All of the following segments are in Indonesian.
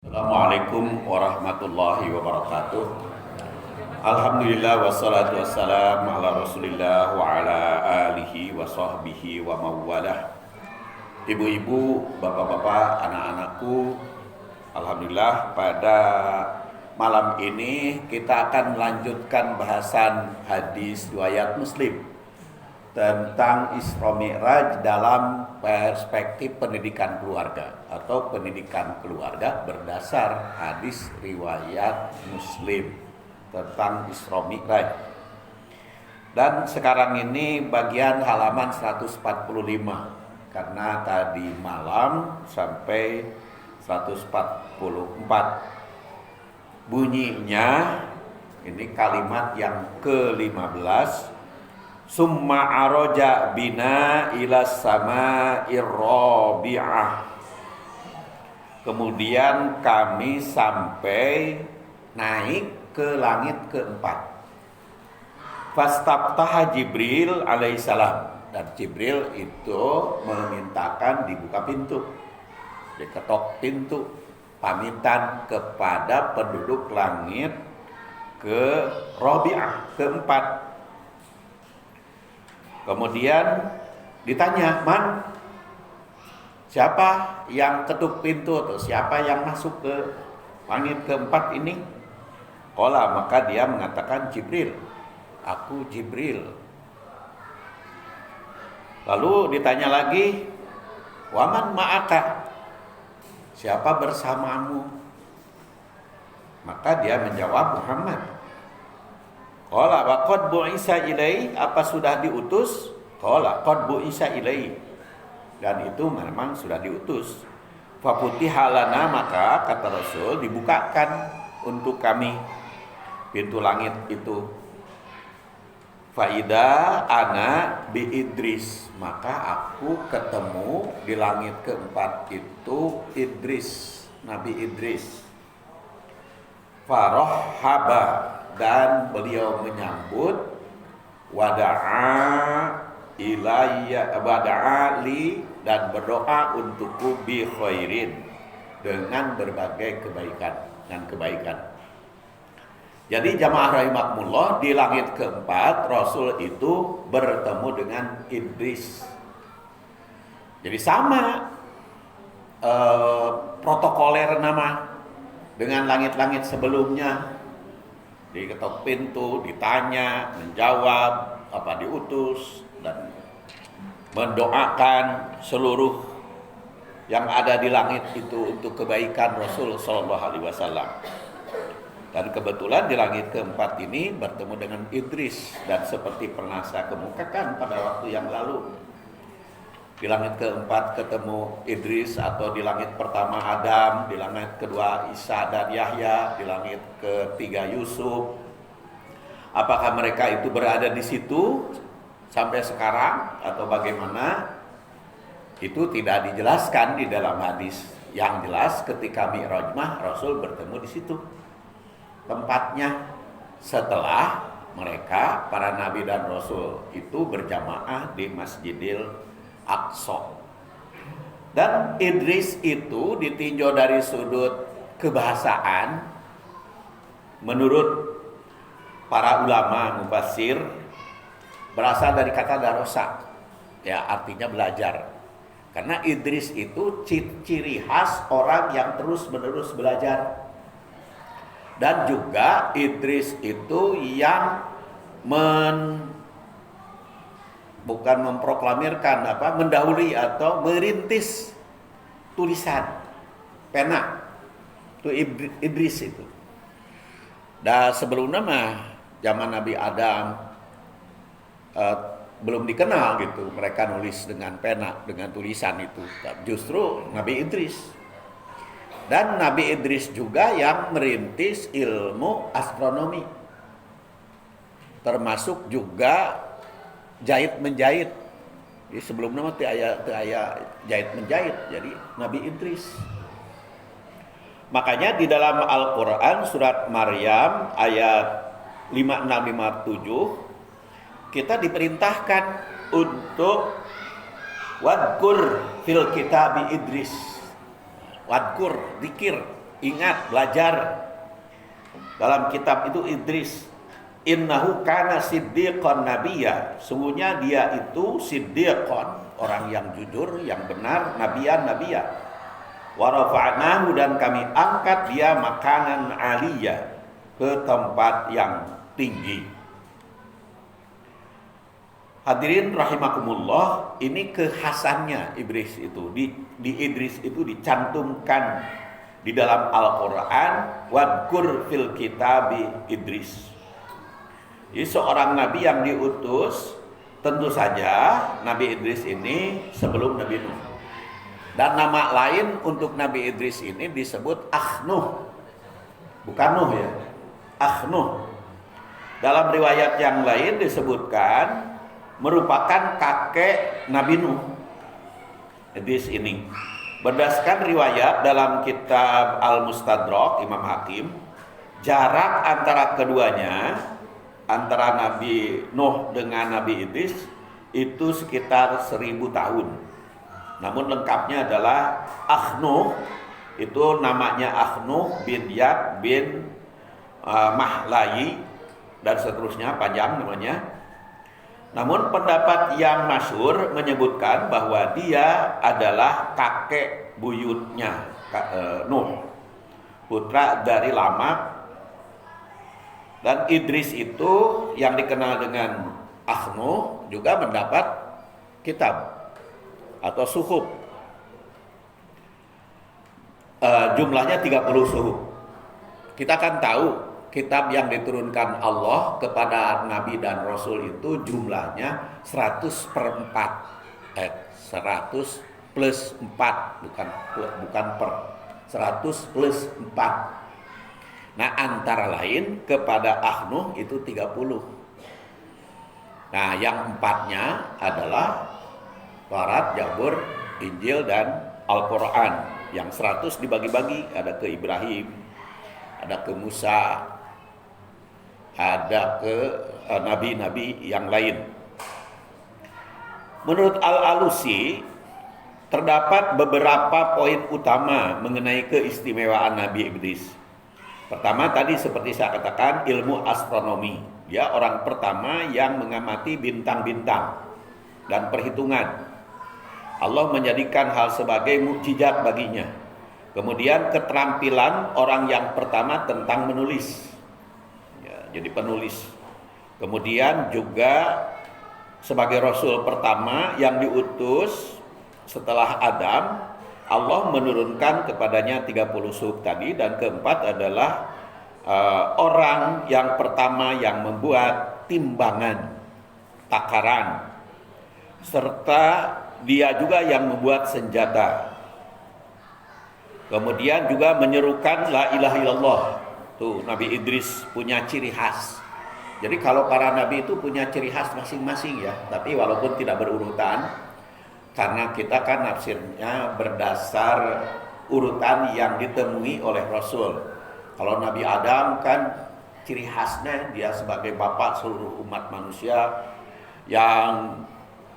Assalamualaikum warahmatullahi wabarakatuh. Alhamdulillah wassalatu wassalamu ala rasulillah wa ala alihi wa sahbihi wa mawalah. Ibu-ibu, bapak-bapak, anak-anakku, Alhamdulillah pada malam ini kita akan melanjutkan bahasan hadis riwayat Muslim tentang Isra Mi'raj dalam perspektif pendidikan keluarga atau pendidikan keluarga berdasar hadis riwayat Muslim tentang Isra Mi'raj. Dan sekarang ini bagian halaman 145 karena tadi malam sampai 144 bunyinya ini kalimat yang ke-15. Summa aroja bina ila sama'ir rabi'ah. Kemudian kami sampai naik ke langit keempat. Fastaftaha Jibril alaihissalam. Dan Jibril itu memintakan dibuka pintu, diketok pintu, pamitan kepada penduduk langit ke Rabi'ah, keempat. Kemudian ditanya, man, siapa yang ketuk pintu atau siapa yang masuk ke langit keempat ini? Qala, maka dia mengatakan Jibril, aku Jibril. Lalu ditanya lagi, waman ma'aka, siapa bersamamu? Maka dia menjawab Muhammad. Qala wa qad bu'isa ilai, apa sudah diutus? Qala qad bu'isa ilai, dan itu memang sudah diutus. Fa futiha lana, maka kata Rasul dibukakan untuk kami pintu langit itu. Faida ana bi Idris, maka aku ketemu di langit keempat itu Idris, Nabi Idris. Farahhaba, dan beliau menyambut, wada'a li, dan berdoa untukku bi khairin, dengan berbagai kebaikan dan kebaikan. Jadi jamaah rahimakumullah, di langit keempat Rasul itu bertemu dengan Idris. Jadi sama protokoler nama dengan langit-langit sebelumnya. Diketok pintu, ditanya, menjawab, apa diutus, dan mendoakan seluruh yang ada di langit itu untuk kebaikan Rasul Sallallahu Alaihi Wasallam. Dan kebetulan di langit keempat ini bertemu dengan Idris, dan seperti pernah saya kemukakan pada waktu yang lalu, di langit keempat ketemu Idris, atau di langit pertama Adam, di langit kedua Isa dan Yahya, di langit ketiga Yusuf. Apakah mereka itu berada di situ sampai sekarang atau bagaimana? Itu tidak dijelaskan di dalam hadis. Yang jelas ketika Mi'raj Rasul bertemu di situ tempatnya, setelah mereka para nabi dan rasul itu berjamaah di Masjidil Aqsa. Dan Idris itu ditinjau dari sudut kebahasaan, menurut para ulama mufassir, berasal dari kata darosa, ya artinya belajar. Karena Idris itu ciri khas orang yang terus-menerus belajar. Dan juga Idris itu yang bukan memproklamirkan, mendahului atau merintis tulisan pena, itu Idris itu. Dan sebelumnya zaman Nabi Adam belum dikenal gitu, mereka nulis dengan pena, dengan tulisan itu. Justru Nabi Idris. Dan Nabi Idris juga yang merintis ilmu astronomi, termasuk juga jahit menjahit. Jadi sebelumnya aya jahit menjahit. Jadi Nabi Idris. Makanya di dalam Al-Qur'an surat Maryam ayat 5657 kita diperintahkan untuk wadkur fil kitabi Idris. Wadkur, zikir Ingat, belajar. Dalam kitab itu Idris, innahu kana siddiqan nabiyya. Sungguhnya dia itu siddiqan, orang yang jujur, yang benar, nabiyan nabiyya. Wa rafa'nahu, dan kami angkat dia makanan aliyya, ke tempat yang tinggi. Hadirin rahimakumullah, ini kekhasannya Idris itu. Di Idris itu dicantumkan di dalam Al-Quran, wadkur fil kitabi Idris. Jadi seorang nabi yang diutus, tentu saja Nabi Idris ini sebelum Nabi Nuh. Dan nama lain untuk Nabi Idris ini disebut Akhnuh. Bukan Nuh ya, Akhnuh. Dalam riwayat yang lain disebutkan merupakan kakek Nabi Nuh. Idris ini, berdasarkan riwayat dalam kitab Al-Mustadrak Imam Hakim, jarak antara keduanya, antara Nabi Nuh dengan Nabi Idris itu sekitar 1000 tahun. Namun lengkapnya adalah Akhnuh, itu namanya Akhnuh bin Yad bin Mahlayi dan seterusnya, panjang namanya. Namun pendapat yang masyhur menyebutkan bahwa dia adalah kakek buyutnya Nuh, putra dari Lamak. Dan Idris itu yang dikenal dengan Akhnuh juga mendapat kitab atau suhuf. Jumlahnya 30 suhuf. Kita kan tahu kitab yang diturunkan Allah kepada Nabi dan Rasul itu jumlahnya 100/4. 100 plus 4, bukan per. 100 plus 4. Nah, antara lain kepada Akhnuh itu 30. Nah, yang 4-nya adalah Taurat, Zabur, Injil, dan Al-Quran. Yang 100 dibagi-bagi, ada ke Ibrahim, ada ke Musa, ada ke nabi-nabi yang lain. Menurut Al-Alusi, terdapat beberapa poin utama mengenai keistimewaan Nabi Idris. Pertama tadi seperti saya katakan, ilmu astronomi. Dia orang pertama yang mengamati bintang-bintang dan perhitungan. Allah menjadikan hal sebagai mukjizat baginya. Kemudian keterampilan orang yang pertama tentang menulis. Jadi penulis. Kemudian juga sebagai Rasul pertama yang diutus setelah Adam, Allah menurunkan kepadanya 30 suhuf tadi. Dan keempat adalah orang yang pertama yang membuat timbangan, takaran, serta dia juga yang membuat senjata. Kemudian juga menyerukan la ilaha illallah. Tuh, Nabi Idris punya ciri khas. Jadi kalau para nabi itu punya ciri khas masing-masing ya, tapi walaupun tidak berurutan, karena kita kan nafsirnya berdasar urutan yang ditemui oleh Rasul. Kalau Nabi Adam kan ciri khasnya dia sebagai bapak seluruh umat manusia yang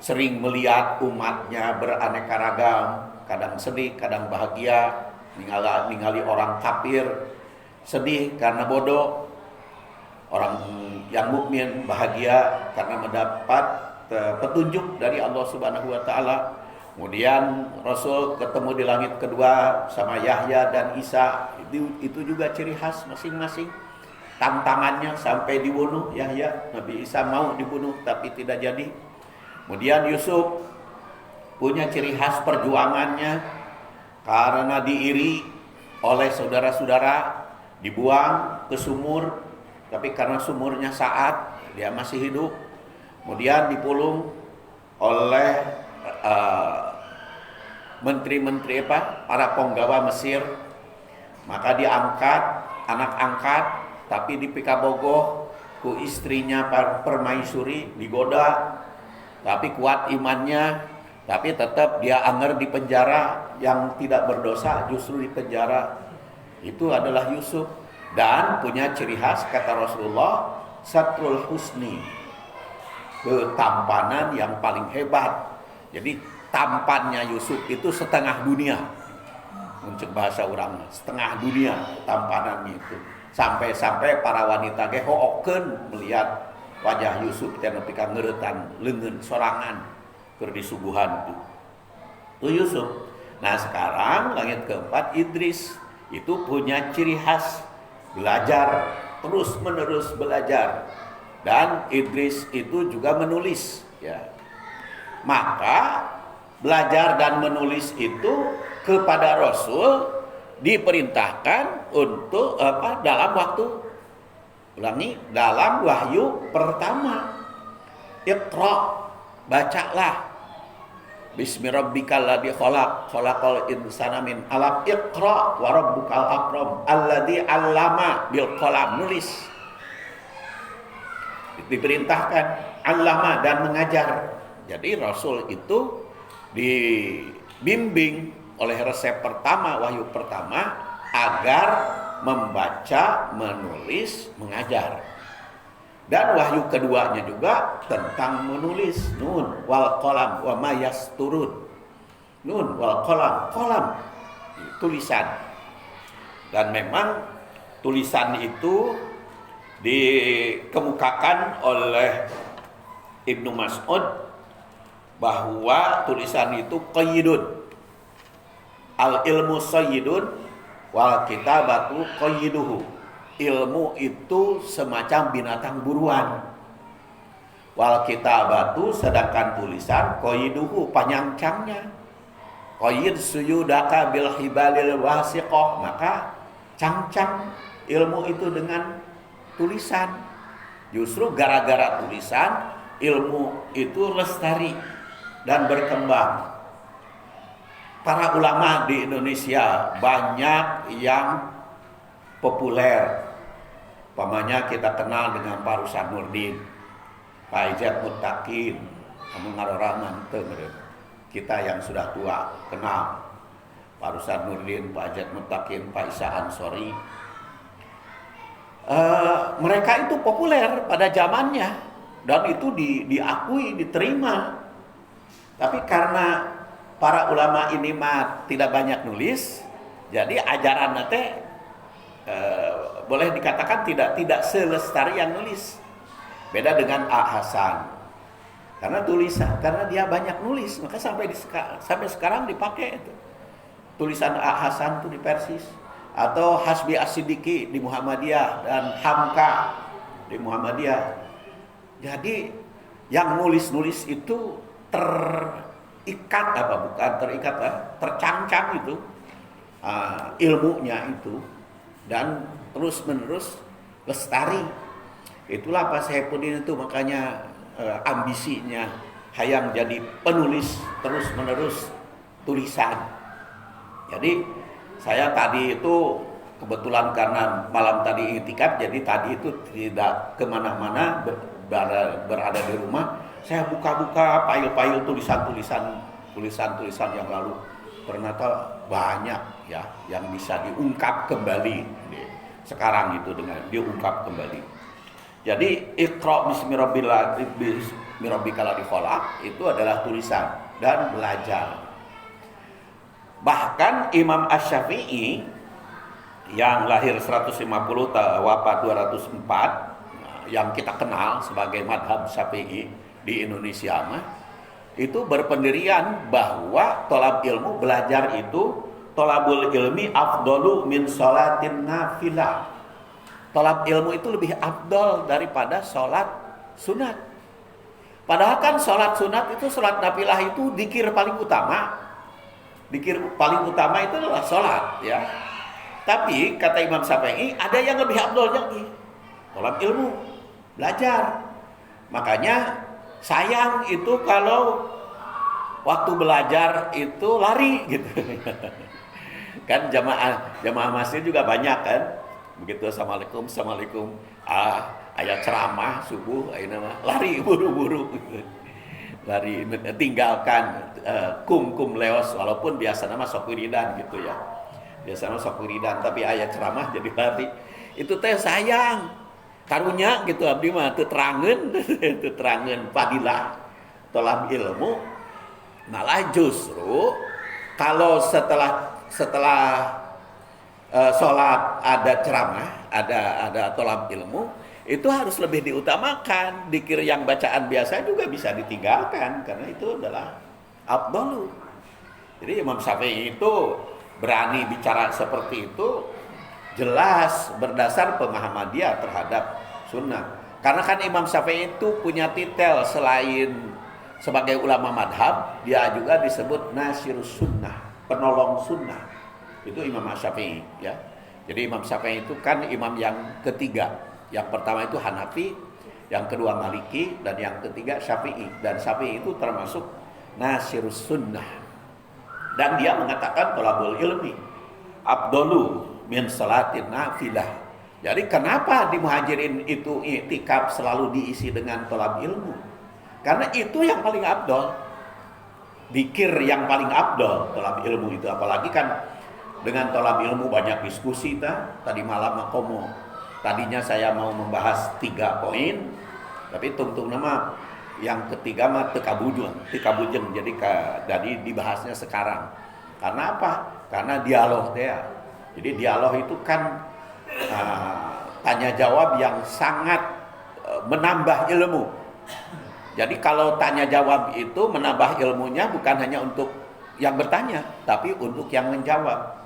sering melihat umatnya beraneka ragam, kadang sedih, kadang bahagia, ningali orang kafir, sedih karena bodoh, orang yang mukmin bahagia karena mendapat petunjuk dari Allah Subhanahu wa taala. Kemudian Rasul ketemu di langit kedua sama Yahya dan Isa, itu juga ciri khas masing-masing. Tantangannya sampai dibunuh Yahya, Nabi Isa mau dibunuh tapi tidak jadi. Kemudian Yusuf punya ciri khas perjuangannya karena diiri oleh saudara-saudara, dibuang ke sumur, tapi karena sumurnya saat dia masih hidup. Kemudian dipulung oleh menteri-menteri para penggawa Mesir, maka diangkat, anak angkat, tapi dipikabogoh ku istrinya permaisuri, digoda, tapi kuat imannya, tapi tetap dia anger di penjara, yang tidak berdosa justru di penjara. Itu adalah Yusuf. Dan punya ciri khas kata Rasulullah, satrul husni, ketampanan yang paling hebat. Jadi tampannya Yusuf itu setengah dunia. muncul bahasa orang setengah dunia tampanan itu. Sampai-sampai para wanita ge hookeun melihat wajah Yusuf teh nepi ka ngeuretan leungeun sorangan keur disuguhan itu. Itu Yusuf. Nah, sekarang langit keempat Idris itu punya ciri khas belajar, terus-menerus belajar. Dan Idris itu juga menulis, ya. Maka belajar dan menulis itu kepada Rasul diperintahkan untuk dalam waktu dalam wahyu pertama. Iqra, bacalah. Bismi rabbikal ladzi khalaq, khalaqal insana min 'alaq. Iqra wa rabbukal akram alladzi 'allama bil qalam, nulis. Diperintahkan 'allama dan mengajar. Jadi Rasul itu dibimbing oleh resep pertama, wahyu pertama, agar membaca, menulis, mengajar. Dan wahyu keduanya juga tentang menulis. Nun wal qalam wa ma yasturun. Nun wal qalam, qalam tulisan. Dan memang tulisan itu dikemukakan oleh Ibnu Mas'ud bahwa tulisan itu qayyidun. Al ilmu sayyidun wal kitabatu qayyiduhu. Ilmu itu semacam binatang buruan. Wal kitabatu, sedangkan tulisan qayyiduhu, panyancangnya. Qayyid suyudaka bil hibalil wasiqah, maka cangcang ilmu itu dengan tulisan. Justru gara-gara tulisan ilmu itu lestari dan berkembang. Para ulama di Indonesia banyak yang populer. Pamannya kita kenal dengan Pak Rusad Nurdin, Pak Ijat Muttaqin, kamu ngarorangan teu kita yang sudah tua kenal Pak Rusad Nurdin, Pak Ijat Muttaqin, Pak Isa Ansori. Mereka itu populer pada zamannya dan itu diakui, diterima. Tapi karena para ulama ini mah tidak banyak nulis, jadi ajaran teh boleh dikatakan tidak selestari yang nulis. Beda dengan A Hasan, karena tulisan, karena dia banyak nulis, maka sampai sekarang dipakai itu. Tulisan A Hasan itu di Persis, atau Hasbi As-Siddiqi di Muhammadiyah dan Hamka di Muhammadiyah. Jadi yang nulis-nulis itu terikat tercangcang itu ilmunya itu, dan terus menerus lestari. Itulah Pak Saifuddin itu makanya ambisinya hayang jadi penulis terus menerus tulisan. Jadi saya tadi itu kebetulan karena malam tadi iktikaf, jadi tadi itu tidak kemana-mana, berada di rumah. Saya buka-buka file-file tulisan yang lalu, ternyata banyak ya yang bisa diungkap kembali sekarang itu dengan diungkap kembali. Jadi Iqra bismi rabbikal ladzi khalaq itu adalah tulisan dan belajar. Bahkan Imam Asy-Syafi'i yang lahir 150 wafat 204, yang kita kenal sebagai madhab Syafi'i di Indonesia mah, itu berpendirian bahwa tolab ilmu, belajar itu tolabul ilmi afdalu min sholatin nafilah. Tolab ilmu itu lebih afdal daripada sholat sunat. Padahal kan sholat sunat itu, sholat nafilah itu zikir paling utama. Zikir paling utama itu adalah sholat, ya. Tapi kata Imam Syafi'i ada yang lebih afdal lagi, tolab ilmu, belajar. Makanya sayang itu kalau waktu belajar itu lari gitu. Kan jamaah masjid juga banyak kan. Begitu assalamualaikum, ayat ceramah subuh, lari buru-buru, lari tinggalkan kum leos, walaupun biasa nama sok wiridan gitu ya, biasa nama sok wiridan, tapi ayat ceramah jadi lari. Itu teh sayang, karunya gitu abdi mah teu terangeun fadilah tolab ilmu. Malah justru kalau setelah setelah sholat ada ceramah, ada tolab ilmu, itu harus lebih diutamakan. Dzikir yang bacaan biasa juga bisa ditinggalkan karena itu adalah afdalu. Jadi Imam Syafi'i itu berani bicara seperti itu jelas berdasar pemahaman dia terhadap sunnah. Karena kan Imam Syafi'i itu punya titel selain sebagai ulama madhab, dia juga disebut nasirus sunnah, penolong sunnah. Itu Imam Syafi'i ya. Jadi Imam Syafi'i itu kan imam yang ketiga. Yang pertama itu Hanafi, yang kedua Maliki, dan yang ketiga Syafi'i. Dan Syafi'i itu termasuk nasirus sunnah. Dan dia mengatakan thalabul ilmi afdalu min salatin nafilah. Jadi kenapa di Muhajirin itu iktikaf selalu diisi dengan thalab ilmu? Karena itu yang paling afdal. Dzikir yang paling afdal thalab ilmu itu, apalagi kan dengan thalab ilmu banyak diskusi tadi malam makomo. Tadinya saya mau membahas 3 poin, tapi tungtung nama yang ketiga mah tekabujeng. Jadi dibahasnya sekarang. Karena apa? Karena dialog dia. Jadi dialog itu kan tanya jawab yang sangat menambah ilmu. Jadi kalau tanya jawab itu menambah ilmunya bukan hanya untuk yang bertanya, tapi untuk yang menjawab.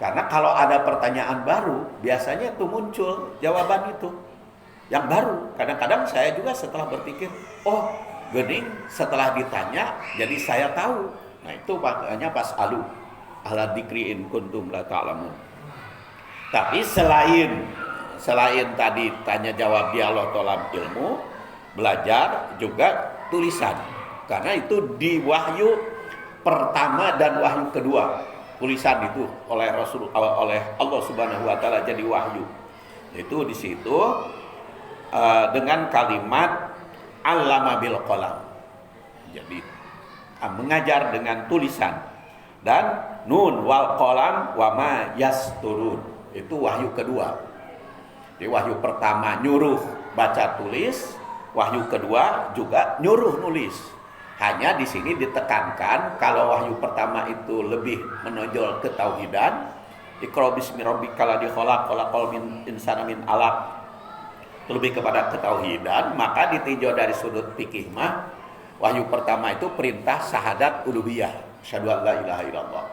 Karena kalau ada pertanyaan baru, biasanya itu muncul jawaban itu yang baru. Kadang-kadang saya juga setelah berpikir, oh gening setelah ditanya, jadi saya tahu. Nah itu makanya pas ala dzikri in kuntum la ta'lamun. Tapi selain tadi tanya jawab dialog tolab ilmu, belajar juga tulisan. Karena itu di wahyu pertama dan wahyu kedua, tulisan itu oleh Allah Subhanahu wa taala jadi wahyu. Itu di situ dengan kalimat allama bil qalam. Jadi mengajar dengan tulisan, dan nun wal qalam wa ma yasturun. Itu wahyu kedua. Jadi wahyu pertama nyuruh baca tulis, wahyu kedua juga nyuruh nulis. Hanya di sini ditekankan kalau wahyu pertama itu lebih menonjol ketauhidan, Iqra bismi rabbikal ladzi khalaq, khalaqal insana min 'alaq. Lebih kepada ketauhidan, maka ditinjau dari sudut fikih mah wahyu pertama itu perintah syahadat uluhiyah, asyhadu an la ilaha illallah.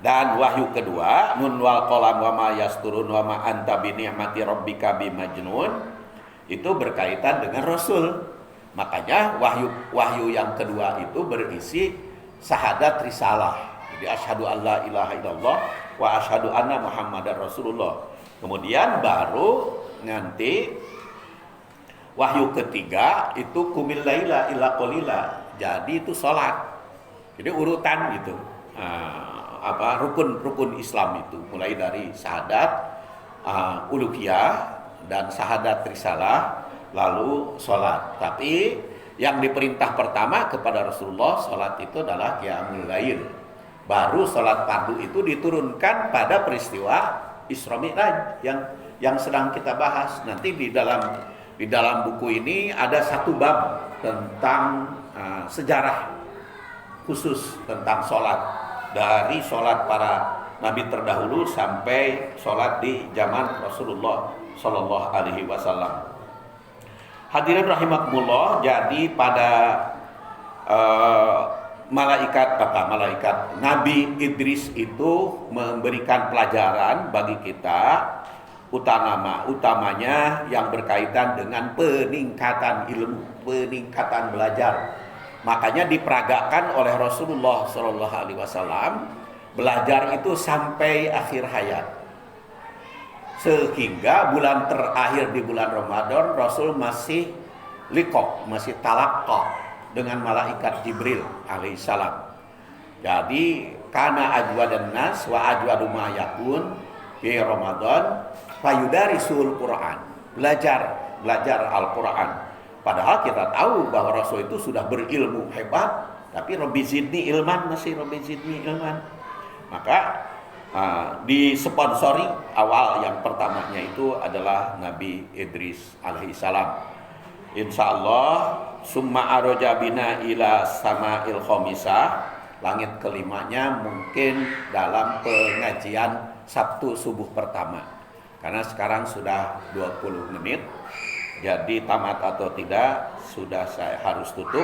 Dan wahyu kedua nun wal qalam wa ma yasturun wa ma anta bi ni'mati rabbika bimajnun, itu berkaitan dengan rasul. Makanya wahyu yang kedua itu berisi syahadat risalah. Jadi asyhadu an la ilaha illallah wa asyhadu anna muhammadar rasulullah. Kemudian baru nanti wahyu ketiga itu kumil laila illa qalila. Jadi itu salat. Jadi urutan gitu. Rukun Islam itu mulai dari syahadat uluhiyah dan syahadat risalah, lalu sholat. Tapi yang diperintah pertama kepada Rasulullah sholat itu adalah qiyamul lail. Baru sholat fardu itu diturunkan pada peristiwa Isra Mi'raj yang sedang kita bahas. Nanti di dalam buku ini ada satu bab tentang sejarah khusus tentang sholat, dari sholat para nabi terdahulu sampai sholat di zaman Rasulullah Shallallahu Alaihi Wasallam. Hadirin rahimakumullah, jadi pada malaikat Nabi Idris itu memberikan pelajaran bagi kita, utamanya yang berkaitan dengan peningkatan ilmu, peningkatan belajar. Makanya diperagakan oleh Rasulullah Shallallahu Alaihi Wasallam belajar itu sampai akhir hayat. Sehingga bulan terakhir di bulan Ramadan Rasul masih liqah, masih talaqqa dengan malaikat Jibril alaihissalam. Jadi kana ajwadan nas wa ajwadu ma yakun fi Ramadan fayudarisul Quran. Belajar Al-Quran. Padahal kita tahu bahwa Rasul itu sudah berilmu hebat, tapi Rabbi zidni ilman, masih Rabbi zidni ilman. Maka disponsori awal yang pertamanya itu adalah Nabi Idris alaihissalam. Insya Allah summa aroja bina ila sama'il khamisah langit kelimanya mungkin dalam pengajian Sabtu subuh pertama. Karena sekarang sudah 20 menit. Jadi tamat atau tidak sudah saya harus tutup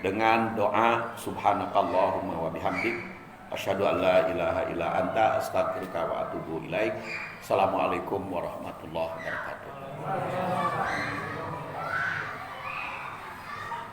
dengan doa subhanakallahumma wa bihamdik asyhadu an la ilaha illa anta astaghfiruka wa atubu ilaik. Assalamualaikum warahmatullahi wabarakatuh.